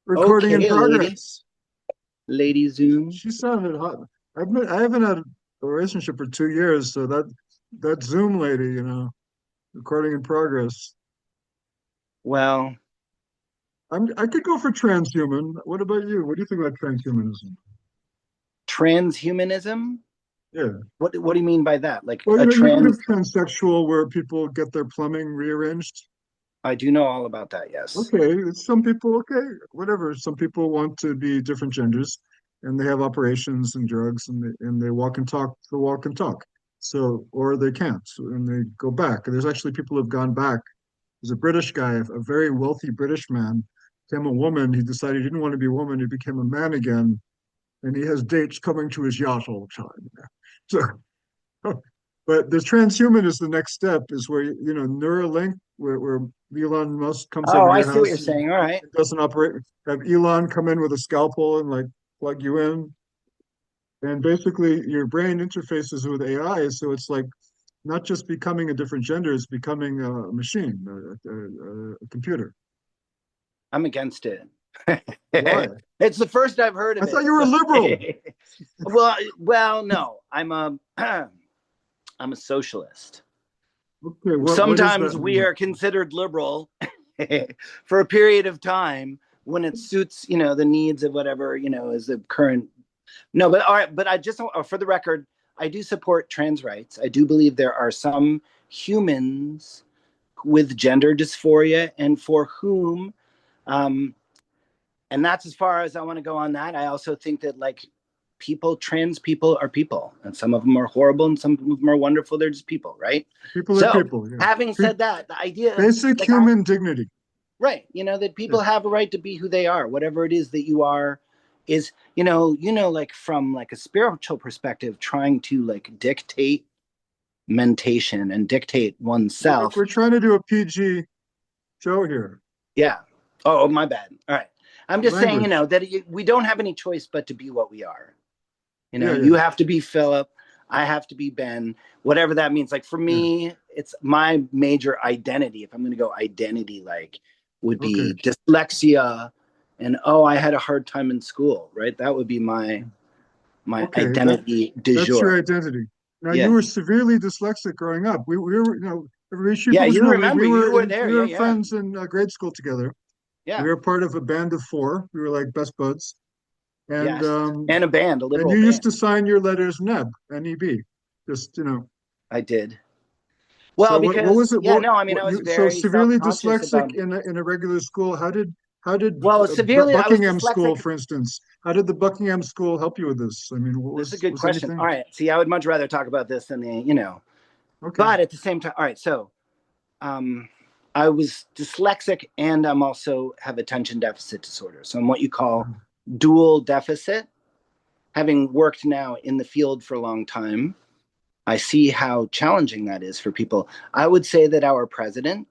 Recording in Okay, progress. lady Zoom. She sounded hot. I haven't had a relationship for 2 years, so that Zoom lady, recording in progress. Well, I could go for transhuman. What about you? What do you think about transhumanism? transhumanism. Yeah. What do you mean by that? Like Well, a you've heard of trans? transsexual where people get their plumbing rearranged. I do know all about that. Yes. Okay, some people, okay, whatever. Some people want to be different genders, and they have operations and drugs, and they walk and talk the walk and talk. So, or they can't, and they go back. And there's actually people who've gone back. There's a British guy, a very wealthy British man, became a woman. He decided he didn't want to be a woman. He became a man again, and he has dates coming to his yacht all the time. So, but the transhuman is the next step, is where Neuralink, where Elon Musk comes Oh, over I your see what you're house and saying. All right. it doesn't operate. Have Elon come in with a scalpel and like plug you in, and basically your brain interfaces with AI, so it's like not just becoming a different gender, it's becoming a machine, a computer. I'm against it. Why? It's the first I've heard I of thought it. you were a liberal. Well, no. I'm a I'm a socialist. Okay, what does Sometimes that we mean? are considered liberal for a period of time when it suits, the needs of whatever, is the current. No, but all right, but I just, for the record, I do support trans rights. I do believe there are some humans with gender dysphoria and for whom, um, and that's as far as I want to go on that. I also think that like trans people are people, and some of them are horrible and some of them are wonderful. They're just people, right? People are So, people. Yeah. having said that, the idea, Basic like, human dignity. right, that Yeah. people have a right to be who they are, whatever it is that you are, is like from like a spiritual perspective, trying to like dictate mentation and dictate oneself. We're trying to do a PG show here. Yeah. Oh, my bad. All right. I'm just saying, Language. that we don't have any choice but to be what we are. Yeah, You yeah. have to be Philip. I have to be Ben, whatever that means. Like for Yeah. me, it's my major identity. If I'm going to go identity, like would Okay. be dyslexia and, oh, I had a hard time in school, right? That would be my Okay. identity du That's your jour. identity. Now you Yeah. were severely dyslexic growing up. We were, Yeah. people should You know remember, you were there. we Yeah. were Yeah. friends in grade school together. We Yeah. were part of a band of four. We were like best buds. And Yes. And a band, a and literal you used band. to sign your letters NEB, NEB. Just, I did. So Well, what was because, it? yeah, no, I mean, What I was you so very self severely conscious dyslexic about, in a regular school? How did well, severely, I was Buckingham School, dyslexic. for instance, how did the Buckingham School help you with this? I mean, what This is a good was question. anything? All right. See, I would much rather talk about this than Okay. but at the same time, all right. So, um, I was dyslexic and I'm also have attention deficit disorder. So I'm what you call dual deficit. Having worked now in the field for a long time, I see how challenging that is for people. I would say that our president,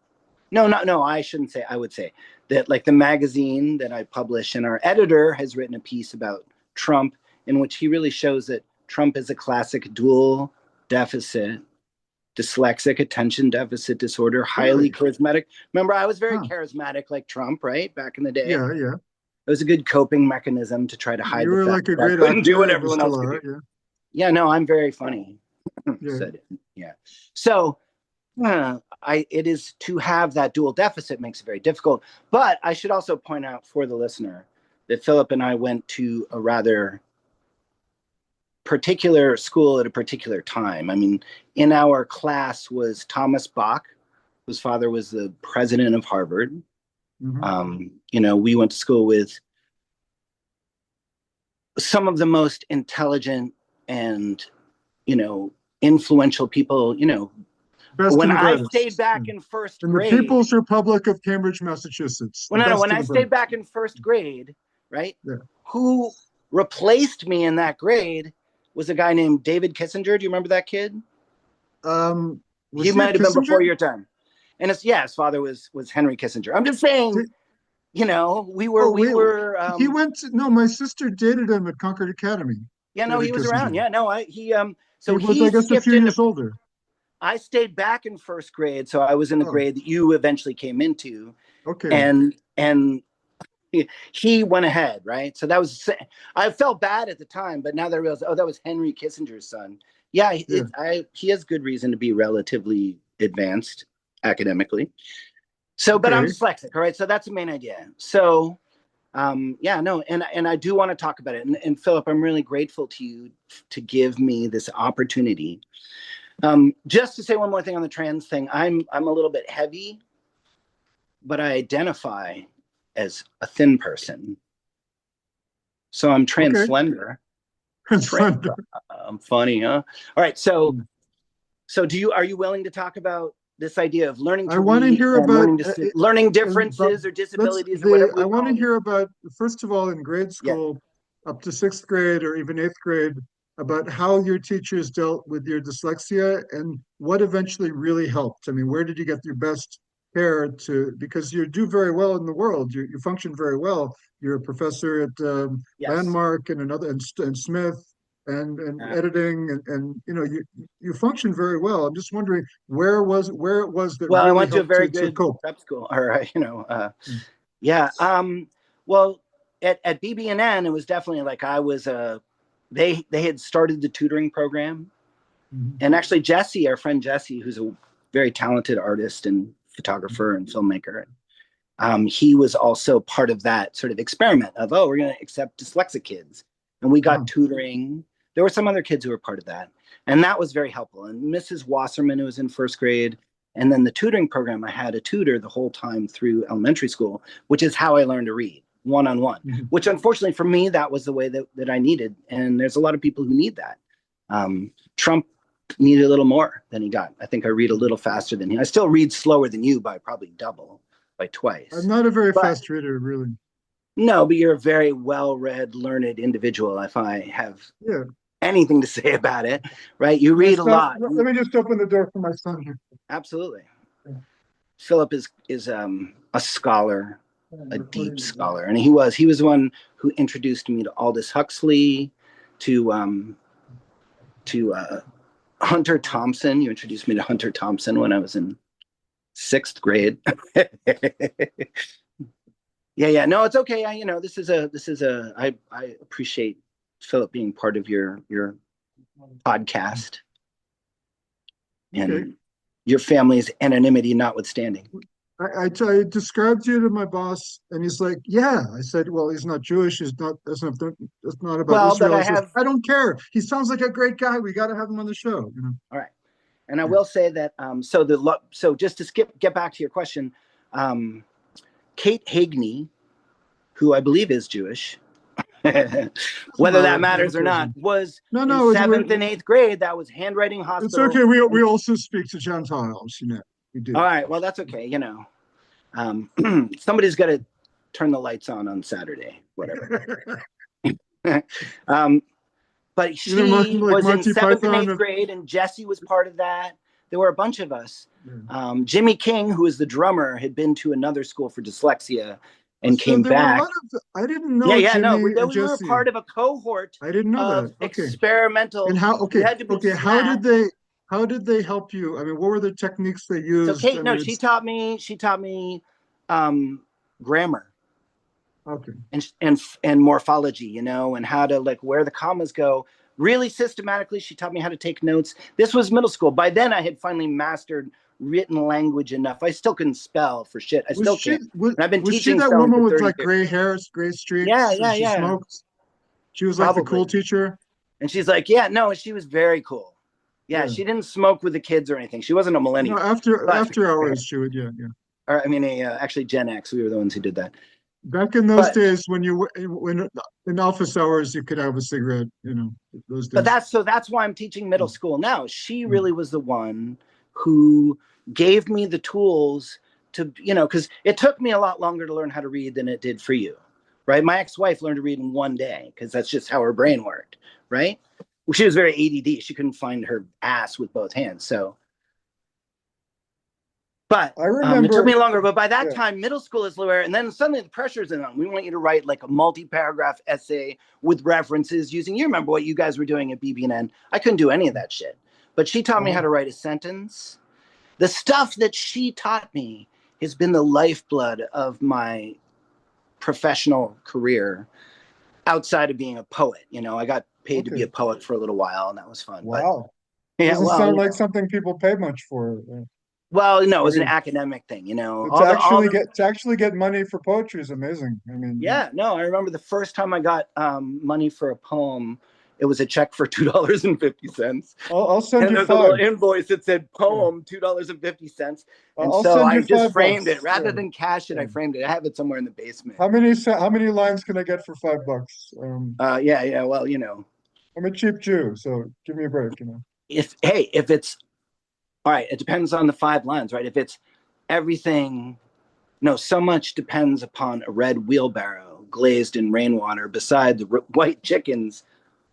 no, I shouldn't say, I would say that like the magazine that I publish and our editor has written a piece about Trump in which he really shows that Trump is a classic dual deficit dyslexic, attention deficit disorder, highly Really? charismatic. Remember, I was very Huh. charismatic like Trump, right? Back in the day. Yeah, yeah. It was a good coping mechanism to try to hide You the were fact like a that I great couldn't do what actor. You everyone still else could do. are. Yeah. Yeah, no, I'm very funny. Yeah. So, yeah. So, it is to have that dual deficit makes it very difficult. But I should also point out for the listener that Philip and I went to a rather particular school at a particular time. I mean, in our class was Thomas Bach, whose father was the president of Harvard. Hmm. We went to school with some of the most intelligent and, influential people, Best when and the I stayed brightest. Yeah. back in first In the grade, People's Republic of Cambridge, Massachusetts. well, The no, best when and I the stayed brightest. back in first grade, right, Yeah. who replaced me in that grade was a guy named David Kissinger. Do you remember that kid? He Was he a might have been Kissinger? before your time. And his father was Henry Kissinger. I'm just saying, Did, we wait, were, he went to, no, my sister dated him at Concord Academy, yeah, no, David he was around. Kissinger. Yeah, no, He so was, he I guess, a skipped few into, years older. I stayed back in first grade. So I was in the Oh, grade that you eventually came into. okay. And he went ahead, right? So that was, I felt bad at the time, but now that I realized, oh, that was Henry Kissinger's son. Yeah, Yeah. he has good reason to be relatively advanced academically. So, but I'm Okay. dyslexic, all right? So that's the main idea. So, yeah, no, and I do want to talk about it. And Philip, I'm really grateful to you to give me this opportunity. Just to say one more thing on the trans thing, I'm a little bit heavy, but I identify as a thin person. So I'm trans Okay. slender. Trans, Translator. I'm funny, huh? All right. So are you willing to talk about this idea of learning I to want to read hear and about learning but differences or let's disabilities or the whatever I we want call to them? hear about, first of all, in grade Yeah. school up to sixth grade or even eighth grade, about how your teachers dealt with your dyslexia and what eventually really helped. I mean, where did you get your best care to, because you do very well in the world, you function very well. You're a professor at Yes. Landmark and another and Smith and Uh, editing and you know you function very well. I'm just wondering where it was that well, I really went to a helped very to good cope. prep school, or yeah. Well, at BB&N, it was definitely like I was a. They had started the tutoring program, Mhm. and actually Jesse, our friend Jesse, who's a very talented artist and photographer and filmmaker, he was also part of that sort of experiment of, oh, we're going to accept dyslexic kids, and we got Wow. tutoring. There were some other kids who were part of that, and that was very helpful. And Mrs. Wasserman, who was in first grade, and then the tutoring program, I had a tutor the whole time through elementary school, which is how I learned to read one-on-one, Mhm. which unfortunately for me, that was the way that I needed. And there's a lot of people who need that. Trump needed a little more than he got. I think I read a little faster than he. I still read slower than you by probably double, by I'm twice. not a very But fast reader, really. no, but you're a very well-read, learned individual. If I have Yeah. anything to say about it, right? You My read a son, lot. let me just open the door for my son here. Absolutely. Yeah, Philip is a scholar, I'm a deep recording you. scholar, and he was the one who introduced me to Aldous Huxley, to to Hunter Thompson. You introduced me to Hunter Thompson when I was in sixth grade. Yeah. No, it's okay. I appreciate Philip being part of your podcast Okay. and your family's anonymity notwithstanding. I described you to my boss, and he's like, "Yeah." I said, "Well, he's not Jewish. He's not. It's not about Well, but Israel." I He says, have "I don't care. He sounds like a great guy. We got to have him on the show." You know. all right, and I Yeah. will say that so just to get back to your question, um, Kate Hagney, who I believe is Jewish, Doesn't whether that matter. Yeah, who matters or cares? not, was No, in no. seventh and eighth grade. That was handwriting It's hospital. okay. We And also speak to Gentiles. You know, we all do. right, well that's okay. Somebody's got to turn the lights on Saturday, whatever. um, but You know, she like was in Monty seventh and Python. eighth grade, and Jesse was part of that. There were a bunch of us. Yeah. Jimmy King, who was the drummer, had been to another school for dyslexia and So came there were a back. lot of. I didn't Yeah, know yeah, no, Jimmy and we were Jesse. part of a cohort I didn't know of that. Okay. And experimental. how? You Okay. had to be Okay. flat. How did they help you? I mean, what were the techniques they So used? I Kate, no, mean, she it's taught me. She taught me grammar okay. and morphology, and how to like where the commas go. Really systematically, she taught me how to take notes. This was middle school. By then, I had finally mastered written language enough. I still couldn't spell for shit. I Was still she can't. And I've been was she teaching that spelling woman for with 30 like years. gray hairs, gray Yeah, streaks, and yeah, she yeah. smoked? She was like the cool Probably. teacher. And she's like, yeah, no, she was very cool. Yeah, Yeah. she didn't smoke with the kids or anything. She wasn't a No, millennial, but after hours, she would. Yeah, yeah. or I mean, actually Gen X. We were the ones who did that. Back in those But days, when in office hours you could have a cigarette. You know, those but days. that's why I'm teaching middle Mm, school now. She mm. really was the one who gave me the tools to, because it took me a lot longer to learn how to read than it did for you, right? My ex-wife learned to read in one day because that's just how her brain worked, right? Well, she was very ADD. She couldn't find her ass with both hands. So, but I it took me remember. longer. But by that Yeah. time, middle school is lower, and then suddenly the pressure's in on. We want you to write like a multi-paragraph essay with references using. You remember what you guys were doing at BB&N? I couldn't do any of that shit. But she taught me how Uh-huh. to write a sentence. The stuff that she taught me has been the lifeblood of my professional career outside of being a poet. You know, I got paid to be Okay. a poet for a little while, and that was fun. But Wow. yeah, Doesn't well, sound you like know, something people pay much for. well, no, it I was an mean, academic thing. You know, to actually get money for poetry is amazing. I mean, yeah, no, I remember the first time I got money for a poem. It was a check for $2.50. I'll send And you there's a little five. invoice that said Yeah. poem $2.50. And I'll so send I you just framed $5. it rather Yeah. than cash it. Yeah. I framed it. I have it somewhere in the basement. How many lines can I get for $5? Yeah, yeah. Well, you know, I'm a cheap Jew, so give me a break, you know. if it's all right, it depends on the 5 lines, right? If it's everything, no, so much depends upon a red wheelbarrow glazed in rainwater beside the white chickens.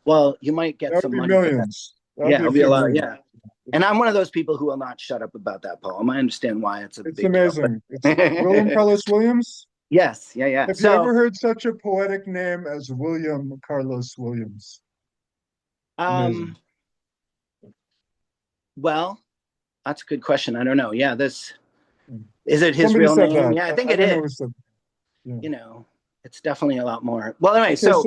Well, you might get That would some be money for that. millions. That would Yeah, be a it'll be a few lot. million. Yeah. And I'm one of those people who will not shut up about that poem. I understand why it's a It's big deal. amazing. It's William But Carlos Williams. yes, yeah, yeah. Have you ever So, heard such a poetic name as William Carlos Williams? Amazing. um, well, that's a good question. I don't know. Yeah, this is it his Somebody real said name? that. Yeah, I think I it don't know who is. said. Yeah. You know, it's definitely a lot more. Well, anyway, Okay, so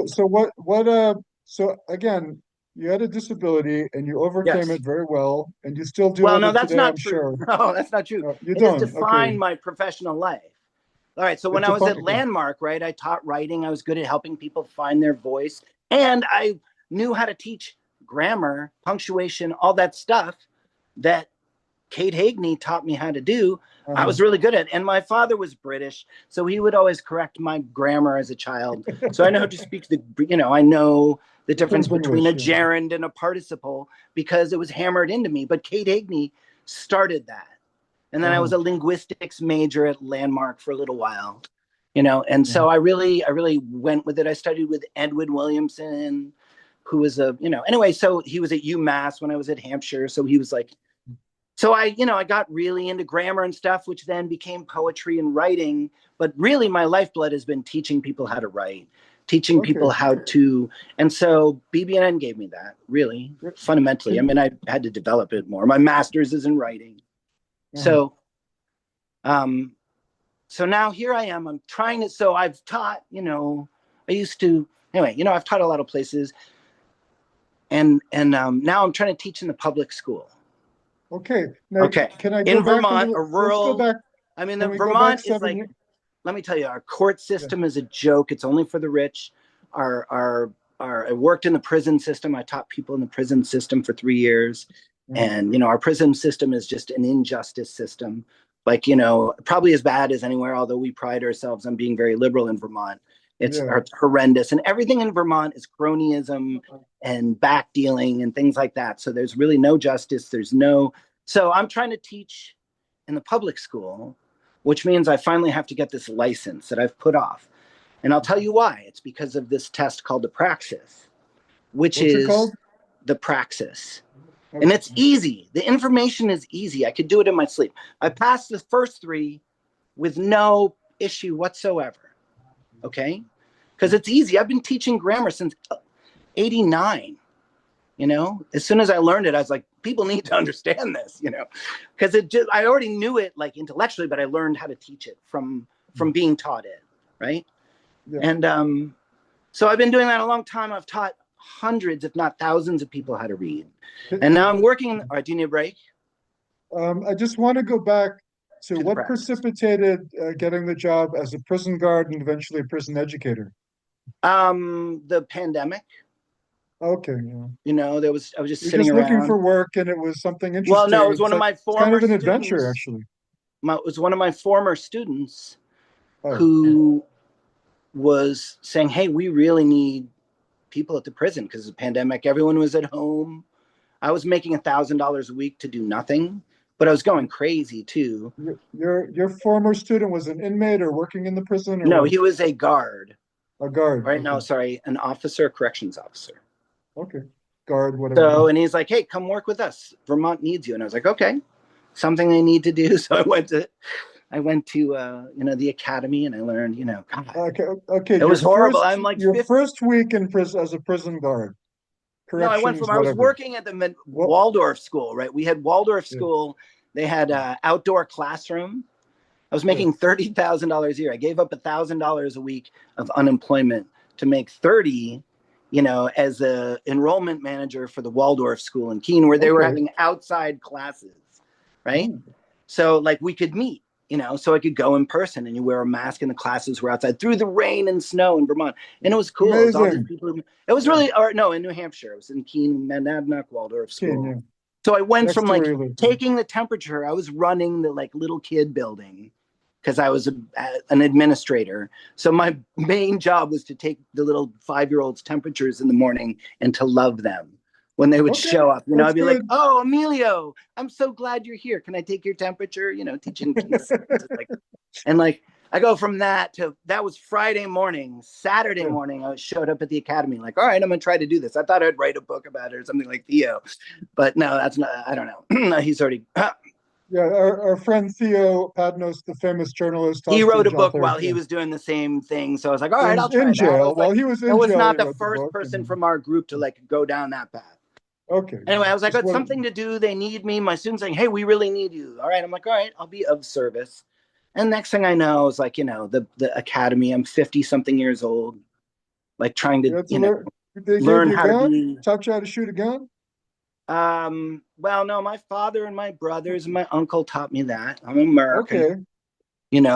so again, you had a disability and you overcame yes. it very well, and you still deal Well, with no, it that's today, not I'm true. sure. No, that's not true. You It has don't. Okay. defined my professional life. All right. So when It's I a was fun, at okay. Landmark, right, I taught writing. I was good at helping people find their voice. And I knew how to teach grammar, punctuation, all that stuff that Kate Hagney taught me how to do. I Uh-huh. was really good at it. And my father was British. So he would always correct my grammar as a child. So I know how to speak I know the difference between a English, yeah. gerund and a participle because it was hammered into me. But Kate Hagney started that. And then I Uh-huh. was a linguistics major at Landmark for a little while, and Uh-huh. so I really went with it. I studied with Edwin Williamson, who was anyway, so he was at UMass when I was at Hampshire. So he was like, so I got really into grammar and stuff, which then became poetry and writing. But really my lifeblood has been teaching people how to write, teaching Okay. people how to, and so BBN gave me that really fundamentally. I Can, mean, I had to develop it more. My master's is in writing. uh-huh. So, um, so now here I am. I'm trying to. So I've taught. I used to. Anyway, I've taught a lot of places, and now I'm trying to teach in the public school. Okay. Now, Okay, can I go in back a Vermont, little? a Let's go rural. back. I mean, the Can we go back Vermont is 7 like. years? Let me tell you, our court Yeah. system is a joke. It's only for the rich. Our I worked in the prison system. I taught people in the prison system for 3 years. Uh-huh. And, our prison system is just an injustice system. Like, probably as bad as anywhere, although we pride ourselves on being very liberal in Vermont. It's Yeah. horrendous. And everything in Vermont is cronyism and backdealing and things like that. So there's really no justice. So I'm trying to teach in the public school, which means I finally have to get this license that I've put off. And I'll tell you why. It's because of this test called the praxis, which What's it is called? the praxis. And Okay. it's easy. The information is easy. I could do it in my sleep. I passed the first 3 with no issue whatsoever. Okay? Because it's easy. I've been teaching grammar since 89. As soon as I learned it, I was like, people need to understand this, because I already knew it like intellectually, but I learned how to teach it from being taught it. Right. Yeah. And so I've been doing that a long time. I've taught hundreds, if not thousands of people how to read. And now I'm working. All right, do you need a break? I just want to go back to To the what practice. precipitated getting the job as a prison guard and eventually a prison educator. The pandemic. Okay, yeah. I was just You're sitting just looking around. for work and it was something Well, no, it interesting. was one of my It's kind former of an adventure, students. actually. It was one of my former students Oh, who was saying, "Hey, we really need people at the prison because of the pandemic. Everyone was at home. I was making $1,000 a week to do nothing, but I was going crazy too." your former student was an inmate or working in the prison or No, what? he was a guard. A guard. Right Okay. now, sorry, an officer, corrections officer. Okay. Guard, whatever. So, and he's like, "Hey, come work with us. Vermont needs you." And I was like, "Okay, something they need to do." So I went to the academy and I learned, God, Okay. Okay. it was horrible. I'm like Your 50. first week in prison as a prison guard, No, corrections, I was whatever. working at the Well, Waldorf school, right? We had Waldorf yeah. school. They had outdoor classroom. I was Yeah. making $30,000 a year. I gave up $1,000 a week of unemployment to make 30, as a enrollment manager for the Waldorf school in Keene, where they were having outside classes, right? Mm. So like we could meet, so I could go in person, and you wear a mask and the classes were outside through the rain and snow in Vermont. And it was cool. It was all these Amazing. people. It was really, or no, in New Hampshire. It was in Keene, Monadnock Waldorf Keene, school. yeah. So I went Next from to like where you live. taking the temperature. I was running the like little kid building because I was an administrator. So my main job was to take the little 5-year-olds' temperatures in the morning and to love them when they would Okay, show up. that's I'd be like, good. "Oh, Emilio, I'm so glad you're here. Can I take your temperature?" Teaching kids. And like I go from that to that was Friday morning. Saturday Yeah. morning, I showed up at the academy. Like, all right, I'm gonna try to do this. I thought I'd write a book about it or something like Theo, but no, that's not. I don't know. He's already. Yeah, our friend Theo Padnos, the famous journalist, He wrote a hostage book author, while he yeah, was doing the same thing. So I was like, all right, I'll try in that. I jail. was like, While he was I in was jail, not he the wrote the first book. person And from our group to like go down that path. okay, Anyway, I was like, just got what? something to do. They need me. My students saying, hey, we really need you. All right. I'm like, all right, I'll be of service. And next thing I know, it's like, the academy, I'm 50 something years old, like trying You to, had to learn. They gave learn you a how to gun, be. taught you how to shoot a gun. Well, no, my father and my brothers and my uncle taught me that. I'm American, Okay,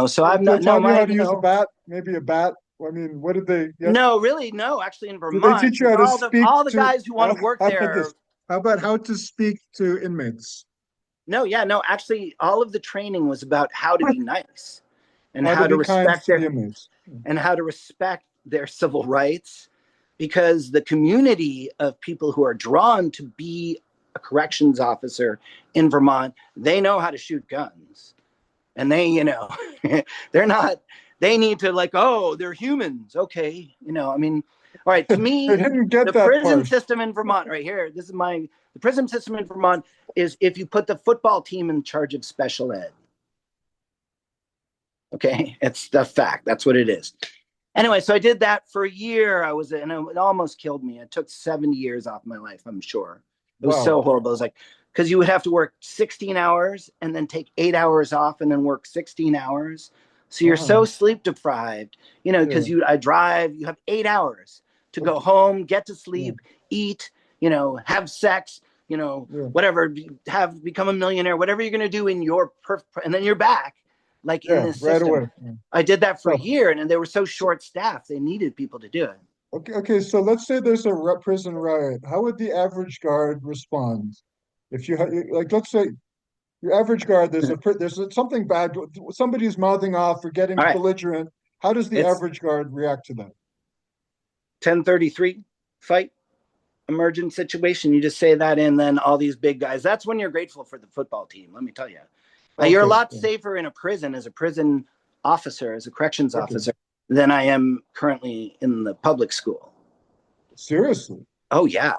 so they I'm not, no, taught you my, how to use a bat, maybe a bat. I mean, what did they? Yeah, no, really, no, actually in did they Vermont, teach you because how to all the, speak all the to? guys who want to work How there about this? are, How about how to speak to inmates? no, yeah, no, actually all of the training was about how to be nice and How to how to be kind respect to the their inmates. civil rights, because the community of people who are drawn to be a corrections officer in Vermont, they know how to shoot guns, and they, they're not, they need to like, oh, they're humans. Okay. I mean, all right, to I me, didn't get the that prison part. system in Vermont right here, the prison system in Vermont is if you put the football team in charge of special ed. Okay. It's the fact. That's what it is. Anyway, so I did that for a year. And it almost killed me. It took 70 years off my life, I'm sure. It was Wow. so horrible. It was like, because you would have to work 16 hours and then take 8 hours off and then work 16 hours. So you're so sleep deprived, because Yeah. I drive, you have 8 hours to go Okay. home, get to Yeah. sleep, eat, have sex, Yeah. whatever, become a millionaire, whatever you're going to do and then you're back like in Yeah. this Right system. away. Yeah. I did that for a So, year, and they were so so short staffed, they needed people to do it. okay. Okay. So let's say there's a prison riot. How would the average guard respond? If you had, like, let's say your average guard, there's something bad. Somebody's mouthing off or getting All right, belligerent. How does the it's average guard react to that? 1033 fight, emergent situation. You just say that, and then all these big guys. That's when you're grateful for the football team. Let me tell you, you're a Okay. lot Yeah. safer in a prison as a prison officer, as a corrections Okay. officer, than I am currently in the public school. Seriously. Oh yeah,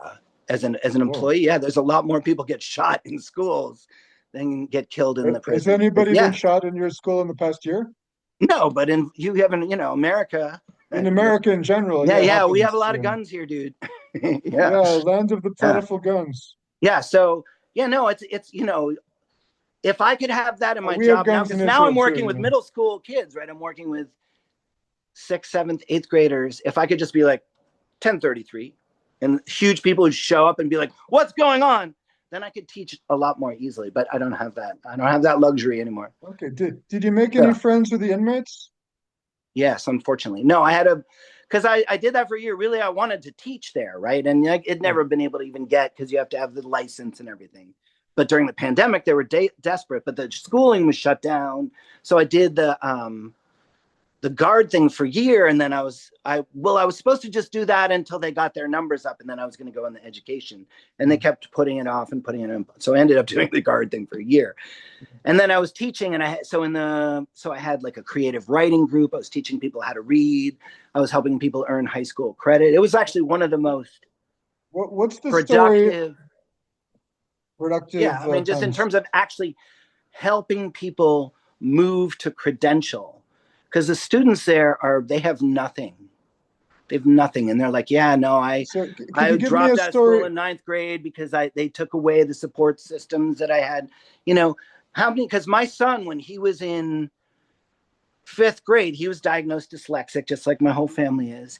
as an Whoa. employee, yeah. There's a lot more people get shot in schools than get killed in the Has prison. anybody been Yeah, shot in your school in the past year? no, but you haven't, America. In America in general, Yeah, yeah, it yeah, we have a happens. lot of Yeah. guns here, dude. Yeah, Yeah, land of the yeah, plentiful guns. yeah. So yeah, no, it's if I could have that in my We have job now, guns in because now I'm Israel too, working you with know. middle school kids, right? I'm working with sixth, seventh, eighth graders. If I could just be like 1033, and huge people would show up and be like, "What's going on?" Then I could teach a lot more easily. But I don't have that. I don't have that luxury anymore. Okay. Did you make any Yeah. friends with the inmates? Yes, unfortunately. No, because I did that for a year. Really, I wanted to teach there, right? And like, it'd Yeah. never been able to even get, because you have to have the license and everything. But during the pandemic, they were desperate, but the schooling was shut down. So I did the guard thing for a year, and then I was supposed to just do that until they got their numbers up, and then I was going to go in the education, and they kept putting it off and putting it in. So I ended up doing the guard thing for a year. And then I was teaching, and I had like a creative writing group. I was teaching people how to read. I was helping people earn high school credit. It was actually one of the most What's the story? productive. Yeah, Productive I mean, just in times. terms of actually helping people move to credential, because the students there they have nothing. They have nothing, and they're like, yeah, no, So could I you give me a dropped out of school story? in ninth grade because they took away the support systems that I had. How many? Because my son, when he was in fifth grade, he was diagnosed dyslexic, just like my whole family is.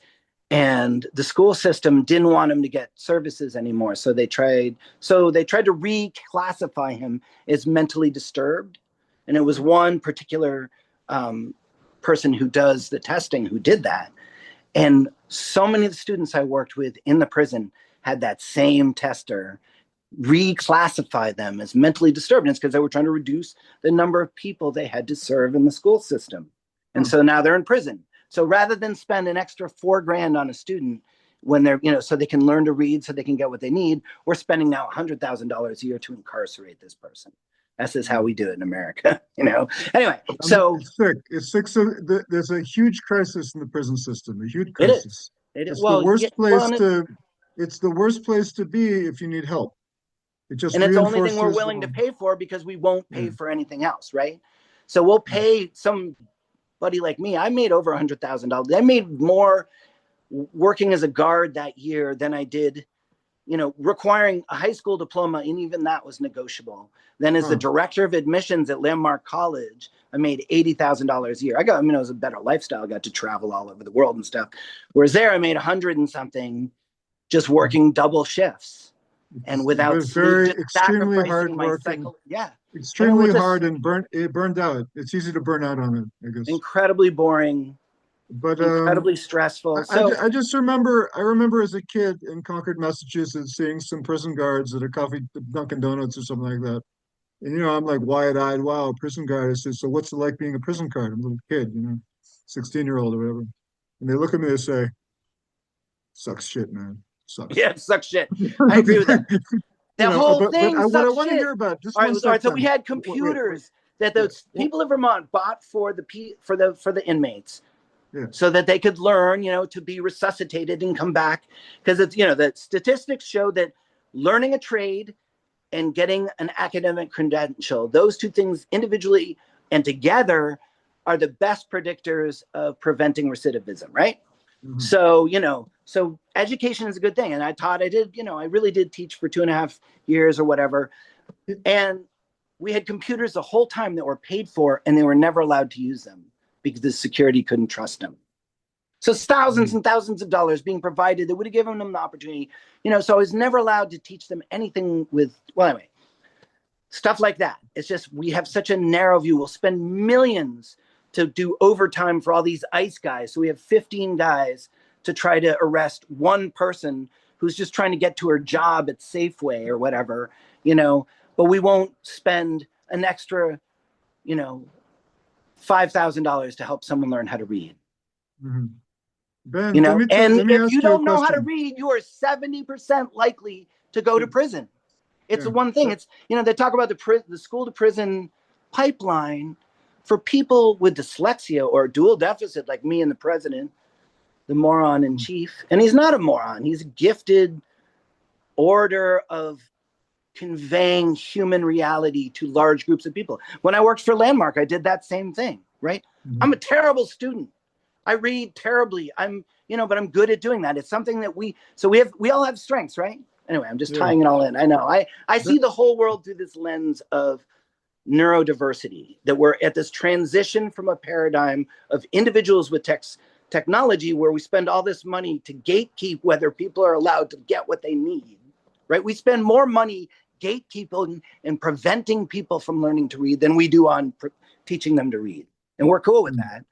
And the school system didn't want him to get services anymore. So they tried to reclassify him as mentally disturbed. And it was one particular person who does the testing who did that. And so many of the students I worked with in the prison had that same tester reclassify them as mentally disturbed. And it's because they were trying to reduce the number of people they had to serve in the school system. And so now they're in prison. So rather than spend an extra $4,000 on a student when they're, so they can learn to read, so they can get what they need, we're spending now $100,000 a year to incarcerate this person. This is how we do it in America, Anyway, so it's sick. It's sick. So there's a huge crisis in the prison system. A huge crisis. It's the worst place to. It's the worst place to be if you need help. It just and it's the only thing we're willing to pay for because we won't pay for anything else, right? So we'll pay somebody like me. I made over $100,000. I made more working as a guard that year than I did, requiring a high school diploma, and even that was negotiable. Then as the director of admissions at Landmark College, I made $80,000 a year. It was a better lifestyle. I got to travel all over the world and stuff. Whereas there, I made 100 and something just working double shifts and without extremely hard work. Extremely hard and burned out. It's easy to burn out on it, I guess. Incredibly boring. But incredibly stressful. I just remember as a kid in Concord, Massachusetts, seeing some prison guards at a Dunkin' Donuts or something like that. And I'm like wide-eyed, wow, prison guard. I said, so what's it like being a prison guard? I'm a little kid, 16-year-old or whatever. And they look at me and say, sucks shit, man. Sucks. Yeah, it sucks shit. I agree with that. The whole thing. But what I want to hear about. Just all right, so we had computers that those people in Vermont bought for the inmates. Yeah. So that they could learn, to be resuscitated and come back. Because it's, the statistics show that learning a trade and getting an academic credential, those two things individually and together are the best predictors of preventing recidivism, right? Mm-hmm. So education is a good thing. And I really did teach for 2.5 years or whatever. And we had computers the whole time that were paid for, and they were never allowed to use them because the security couldn't trust them. So it's thousands and thousands of dollars being provided that would have given them the opportunity, so I was never allowed to teach them anything stuff like that. It's just, we have such a narrow view. We'll spend millions to do overtime for all these ICE guys. So we have 15 guys to try to arrest one person who's just trying to get to her job at Safeway or whatever, but we won't spend an extra, $5,000 to help someone learn how to read. Mm-hmm. Ben, and if you don't know how to read, you are 70% likely to go to prison. It's the one thing. It's, they talk about the school to prison pipeline for people with dyslexia or dual deficit, like me and the president, the moron in chief. And he's not a moron. He's a gifted orator of conveying human reality to large groups of people. When I worked for Landmark, I did that same thing, right? Mm-hmm. I'm a terrible student. I read terribly. But I'm good at doing that. It's something that we all have strengths, right? Anyway, I'm just tying it all in. I know. I see the whole world through this lens of neurodiversity, that we're at this transition from a paradigm of individuals with technology where we spend all this money to gatekeep whether people are allowed to get what they need, right? We spend more money gatekeeping and preventing people from learning to read than we do on teaching them to read. And we're cool with that.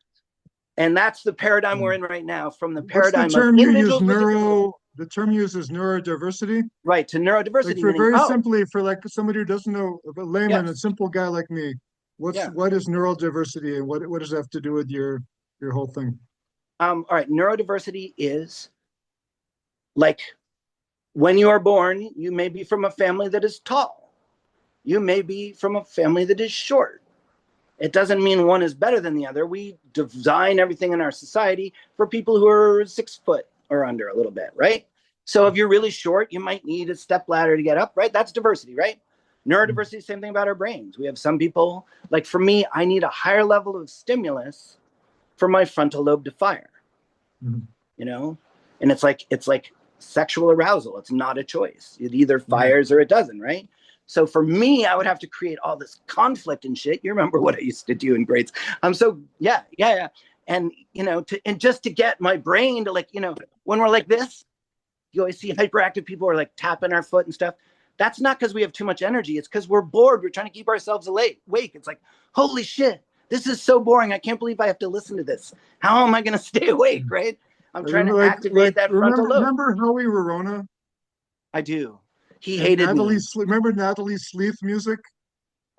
And that's the paradigm we're in right now, from the paradigm of individuals. The term uses neurodiversity. Right, to neurodiversity. Simply, for like somebody who doesn't know, a layman, a simple guy like me, what is neurodiversity, and what does that have to do with your whole thing? All right, neurodiversity is like when you are born, you may be from a family that is tall. You may be from a family that is short. It doesn't mean one is better than the other. We design everything in our society for people who are 6 foot or under a little bit, right? So if you're really short, you might need a step ladder to get up, right? That's diversity, right? Neurodiversity, same thing about our brains. We have some people, like for me, I need a higher level of stimulus for my frontal lobe to fire, And it's like sexual arousal. It's not a choice. It either fires or it doesn't, right? So for me, I would have to create all this conflict and shit. You remember what I used to do in grades. So yeah. And, and just to get my brain to like, when we're like this, you always see hyperactive people are like tapping our foot and stuff. That's not because we have too much energy. It's because we're bored. We're trying to keep ourselves awake. It's like, holy shit, this is so boring. I can't believe I have to listen to this. How am I going to stay awake, right? I'm trying to activate that frontal lobe. Remember Howie Verona? I do. He And hated me. Remember Natalie Sleeth music?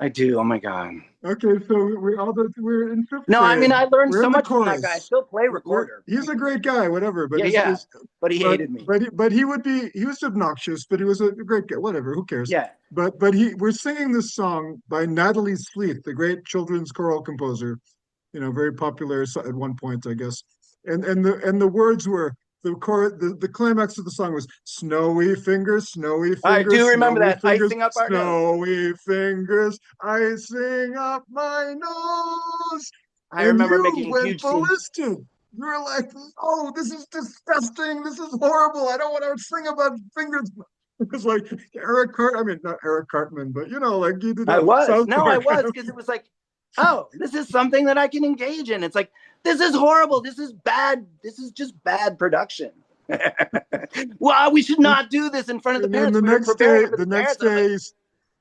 I do. Oh my God. Okay, so we're in fifth No, I grade. mean, I learned We're so in the much from that guy. I chorus. still play recorder. He's a great guy, whatever. But yeah. But he hated me. But he was obnoxious, but he was a great guy. Whatever, who cares? Yeah. But we're singing this song by Natalie Sleeth, the great children's choral composer. Very popular at one point, I guess. And the words were the climax of the song was snowy fingers, snowy fingers. I do remember that. Fingers, icing up our snowy fingers, icing up my nose. I remember making went huge scenes. ballistic. You were like, "Oh, this is disgusting. This is horrible. I don't want to sing about fingers." It was like Eric Cartman. I mean, not Eric Cartman, but like you did. I was because it was like, oh, this is something that I can engage in. It's like, this is horrible. This is bad. This is just bad production. Well, we should not do this in front of the parents. The next day,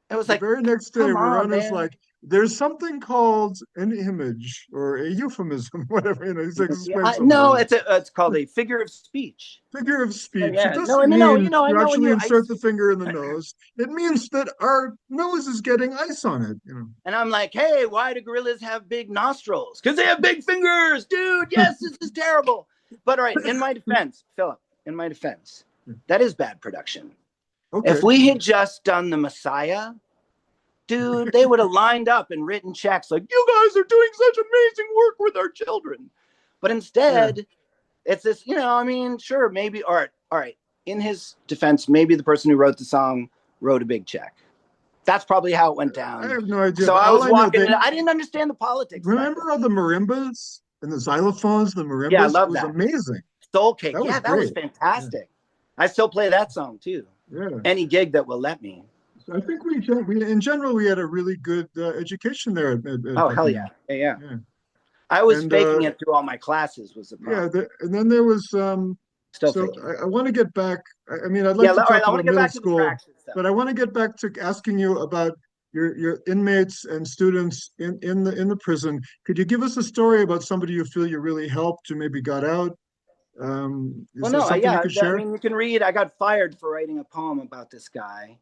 it was like, the very next day, Verona's like, there's something called an image or a euphemism, whatever. He's like, no, it's called a figure of speech. Figure of speech. Yeah. It doesn't mean you actually insert the finger in the nose. It means that our nose is getting ice on it. And I'm like, hey, why do gorillas have big nostrils? Because they have big fingers, dude. Yes, this is terrible. But all right, in my defense, Philip, that is bad production. Okay. If we had just done the Messiah, dude, they would have lined up and written checks like, you guys are doing such amazing work with our children. But instead, it's this, sure, maybe, all right. In his defense, maybe the person who wrote the song wrote a big check. That's probably how it went down. I have no idea. So I was walking, I didn't understand the politics. Remember all the marimbas and the xylophones, the marimbas? Yeah, I love that. It was amazing. Soul Cake. That was fantastic. Yeah. I still play that song too. Yeah. Any gig that will let me. I think we in general, we had a really good education there. Oh, hell yeah. Yeah. I was faking it through all my classes was the problem. Yeah, and then there was still faking. I want to get back. I mean, I'd like to talk about middle school, but I want to get back to asking you about your inmates and students in the prison. Could you give us a story about somebody you feel you really helped, who maybe got out? I mean, you can read. I got fired for writing a poem about this guy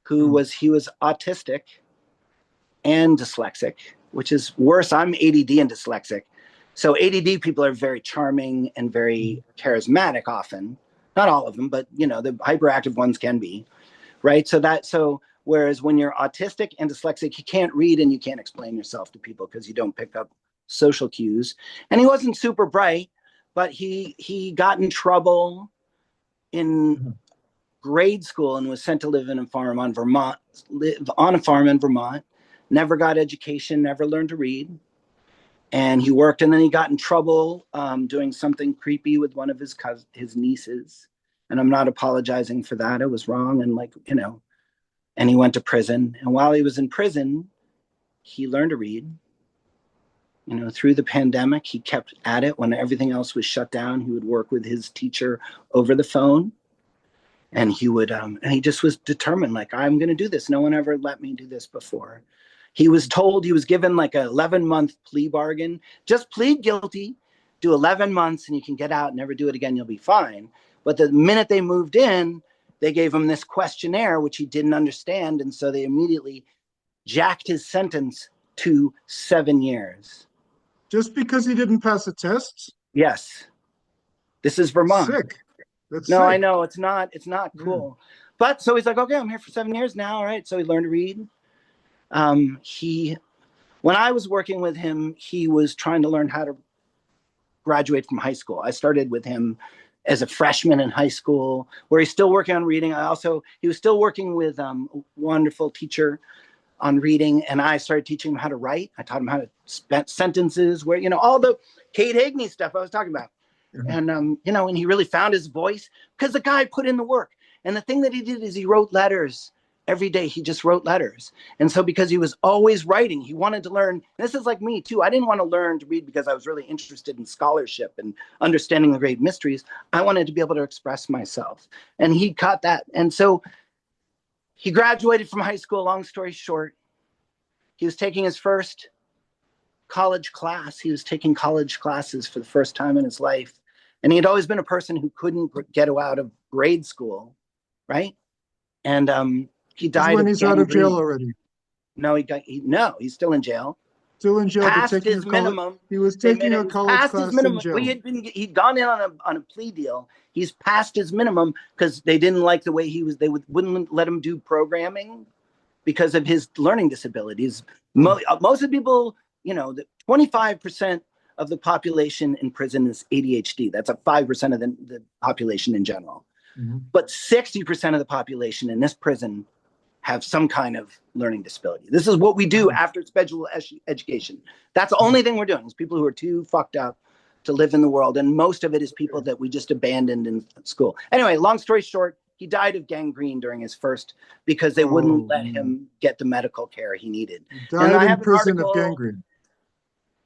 who was autistic and dyslexic, which is worse. I'm ADD and dyslexic. So ADD people are very charming and very charismatic often. Not all of them, but the hyperactive ones can be, right? So whereas when you're autistic and dyslexic, you can't read and you can't explain yourself to people because you don't pick up social cues. And he wasn't super bright, but he got in trouble in grade school and was sent to live on a farm in Vermont, never got education, never learned to read. And he worked, and then he got in trouble doing something creepy with one of his nieces. And I'm not apologizing for that. It was wrong. And and he went to prison. And while he was in prison, he learned to read. Through the pandemic, he kept at it. When everything else was shut down, he would work with his teacher over the phone. And he would, and he just was determined, like, I'm going to do this. No one ever let me do this before. He was given like an 11-month plea bargain. Just plead guilty, do 11 months, and you can get out and never do it again. You'll be fine. But the minute they moved in, they gave him this questionnaire, which he didn't understand. And so they immediately jacked his sentence to 7 years. Just because he didn't pass a test? Yes. This is Vermont. Sick. That's no, sick. I know it's not cool. But so he's like, okay, I'm here for 7 years now. All right. So he learned to read. When I was working with him, he was trying to learn how to graduate from high school. I started with him as a freshman in high school, where he's still working on reading. He was still working with a wonderful teacher on reading, and I started teaching him how to write. I taught him how to spell sentences, where all the Kate Hagney stuff I was talking about. And and he really found his voice because the guy put in the work. And the thing that he did is he wrote letters every day he just wrote letters. And so because he was always writing, he wanted to learn. This is like me too. I didn't want to learn to read because I was really interested in scholarship and understanding the great mysteries. I wanted to be able to express myself. And he caught that. And so he graduated from high school. Long story short, he was taking his first college class. He was taking college classes for the first time in his life. And he had always been a person who couldn't get out of grade school, right? And he This is died when of he's out of jail gangrene. already. No, he's still in jail. Still in jail, but Passed taking his his college. minimum. He was They made taking it. a He's college passed his class in minimum. jail. He'd gone in on a plea deal. He's passed his minimum because they didn't like the way he was. They wouldn't let him do programming because of his learning disabilities. Most of the people, 25% of the population in prison is ADHD. That's a 5% of the population in general. Mm-hmm. But 60% of the population in this prison have some kind of learning disability. This is what we do after special education. That's the only thing we're doing is people who are too fucked up to live in the world. And most of it is people that we just abandoned in school. Anyway, long story short, he died of gangrene during his first because they wouldn't let him get the medical care he needed. He died in prison of gangrene.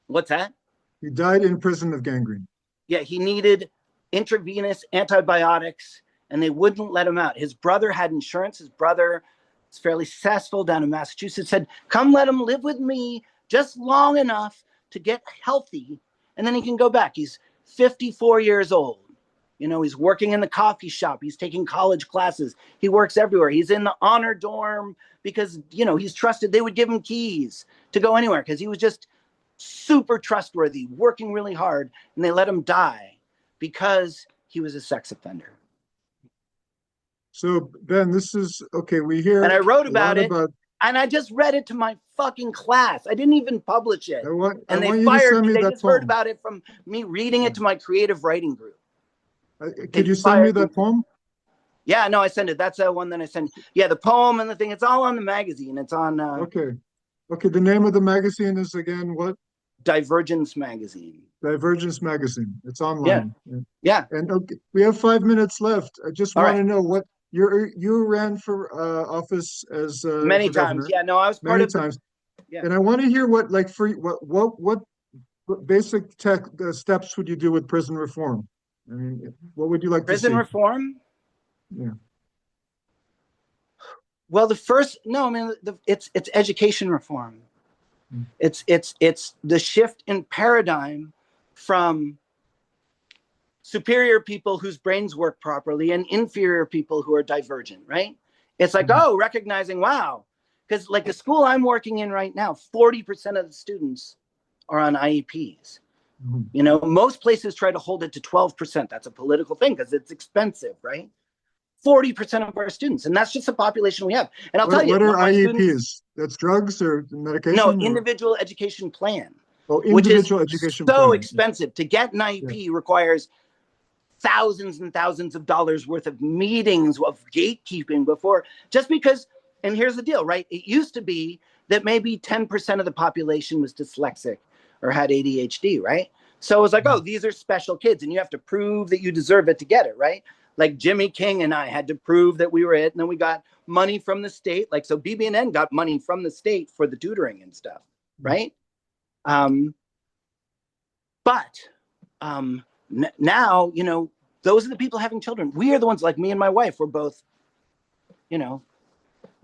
What's that? He died in prison of gangrene. Yeah, he needed intravenous antibiotics and they wouldn't let him out. His brother had insurance. His brother is fairly successful down in Massachusetts, said, come let him live with me just long enough to get healthy and then he can go back. He's 54 years old. He's working in the coffee shop. He's taking college classes. He works everywhere. He's in the honor dorm because, he's trusted. They would give him keys to go anywhere because he was just super trustworthy, working really hard, and they let him die because he was a sex offender. So, Ben, this is, okay, we hear and I wrote about it, and I just read it to my fucking class. I didn't even publish it. And they fired me. They just heard about it from me reading it to my creative writing group. Could you send me that poem? Yeah, no, I sent it. That's the one that I sent. Yeah, the poem and the thing. It's all on the magazine. It's on. Okay. The name of the magazine is again what? Divergence magazine. Divergence magazine. It's online. Yeah. And okay, we have 5 minutes left. I just want to know what you ran for office as many for times. governor. Yeah, no, I was part many of times. Yeah. And I want to hear what basic steps would you do with prison reform? I mean, what would you like to see? Prison reform? Yeah. Well, it's education reform. It's the shift in paradigm from superior people whose brains work properly and inferior people who are divergent, right? It's like, recognizing, wow, because like the school I'm working in right now, 40% of the students are on IEPs. Most places try to hold it to 12%. That's a political thing because it's expensive, right? 40% of our students, and that's just the population we have. And I'll tell you, what are IEPs? That's drugs or medication? No, individual education plan. Individual education plan. So expensive. To get an IEP requires thousands and thousands of dollars worth of meetings, of gatekeeping before, just because, and here's the deal, right? It used to be that maybe 10% of the population was dyslexic or had ADHD, right? So it was like, these are special kids and you have to prove that you deserve it to get it, right? Like Jimmy King and I had to prove that we were it. And then we got money from the state. Like, so BB&N got money from the state for the tutoring and stuff, right? But now, those are the people having children. We are the ones, like me and my wife, we're both,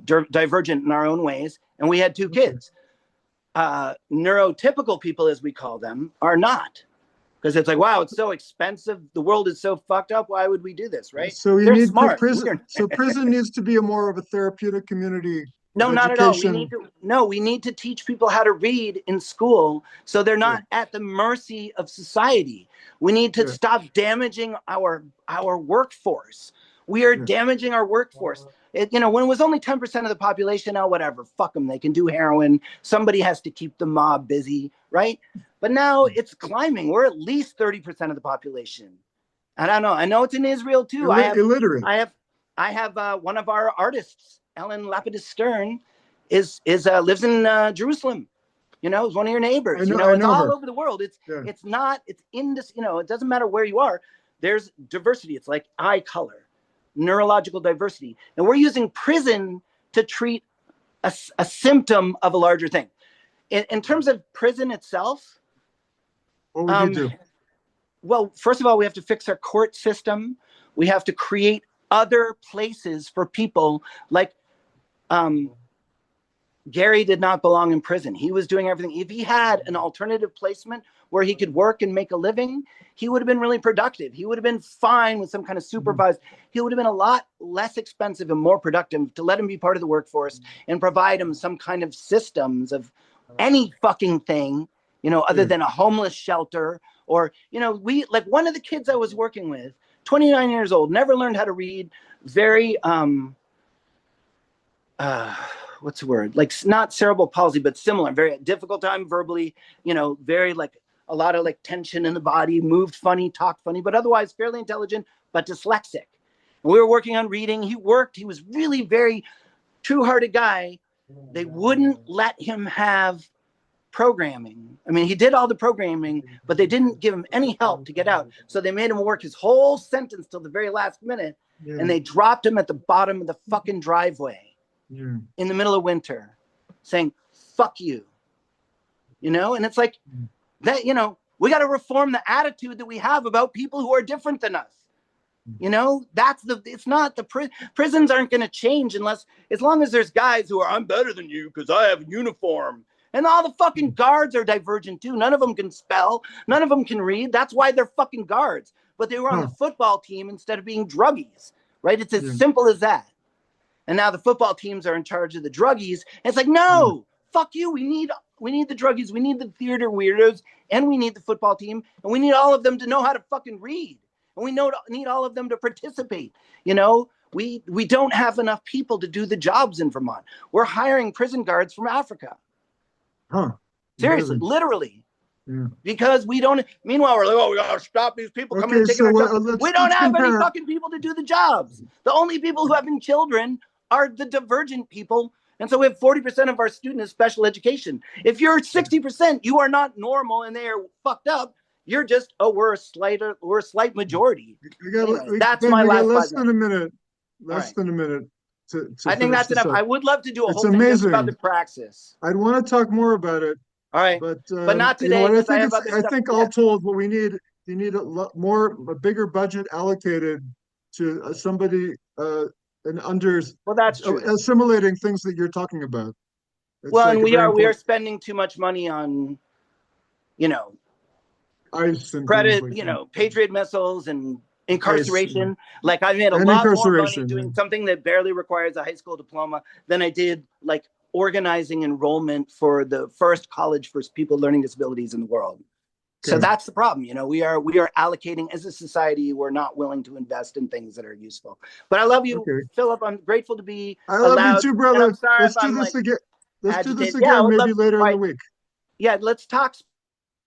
divergent in our own ways. And we had 2 kids. Neurotypical people, as we call them, are not. Because it's like, wow, it's so expensive. The world is so fucked up. Why would we do this, right? So you need smart. Prison. So prison needs to be a more of a therapeutic community. No, not at all. We need to teach people how to read in school so they're not at the mercy of society. We need to stop damaging our workforce. We are damaging our workforce. When it was only 10% of the population, whatever, fuck them. They can do heroin. Somebody has to keep the mob busy, right? But now it's climbing. We're at least 30% of the population. I don't know. I know it's in Israel too. Illiterate. I have one of our artists, Ellen Lapidus Stern, lives in Jerusalem. Is one of your neighbors. It's all over the world. It's in this. It doesn't matter where you are. There's diversity. It's like eye color, neurological diversity, and we're using prison to treat a symptom of a larger thing. In terms of prison itself, What would you do? well, first of all, we have to fix our court system. We have to create other places for people like Gary did not belong in prison. He was doing everything. If he had an alternative placement where he could work and make a living, he would have been really productive. He would have been fine with some kind of supervised. He would have been a lot less expensive and more productive to let him be part of the workforce and provide him some kind of systems of any fucking thing, you know, other than a homeless shelter. Or, you know, we, like one of the kids I was working with, 29 years old, never learned how to read, very, what's the word? Like not cerebral palsy, but similar, very difficult time verbally, you know, very like a lot of like tension in the body, moved funny, talked funny, but otherwise fairly intelligent, but dyslexic. And we were working on reading. He was really very true-hearted guy. They wouldn't let him have programming. I mean, he did all the programming, but they didn't give him any help to get out. So they made him work his whole sentence till the very last minute. And they dropped him at the bottom of the fucking driveway in the middle of winter saying, fuck you. You know? And it's like that, you know, we got to reform the attitude that we have about people who are different than us. You know, it's not prisons aren't going to change as long as there's guys who are, I'm better than you because I have a uniform. And all the fucking guards are divergent too. None of them can spell. None of them can read. That's why they're fucking guards. But they were on the football team instead of being druggies, right? It's as simple as that. And now the football teams are in charge of the druggies. And it's like, no, fuck you. We need the druggies. We need the theater weirdos. And we need the football team. And we need all of them to know how to fucking read. And we need all of them to participate. You know, we don't have enough people to do the jobs in Vermont. We're hiring prison guards from Africa. Seriously, literally. Because we don't. Meanwhile, we're like, oh, we gotta stop these people coming and taking our jobs. We don't have any fucking people to do the jobs. The only people who have been children are the divergent people. And so we have 40% of our students in special education. If you're 60%, you are not normal and they are fucked up. You're just, we're a slight majority. That's my last less than a minute. Less than a minute. I think that's enough. I would love to do a whole thing just about the praxis. I'd want to talk more about it. All right, but not today. You know, I think all told, what we need, you need a bigger budget allocated to somebody and under. Well, that's true. Assimilating things that you're talking about. Well, and we are spending too much money on, you know, ICE and credit, you know, Patriot missiles and incarceration. Like I made a lot more money doing something that barely requires a high school diploma than I did like organizing enrollment for the first college for people learning disabilities in the world. So that's the problem. You know, we are allocating as a society. We're not willing to invest in things that are useful. But I love you, Philip. I'm grateful to be allowed. I love you too, brother. Let's do this again. Let's do this again maybe later in the week. Yeah, let's talk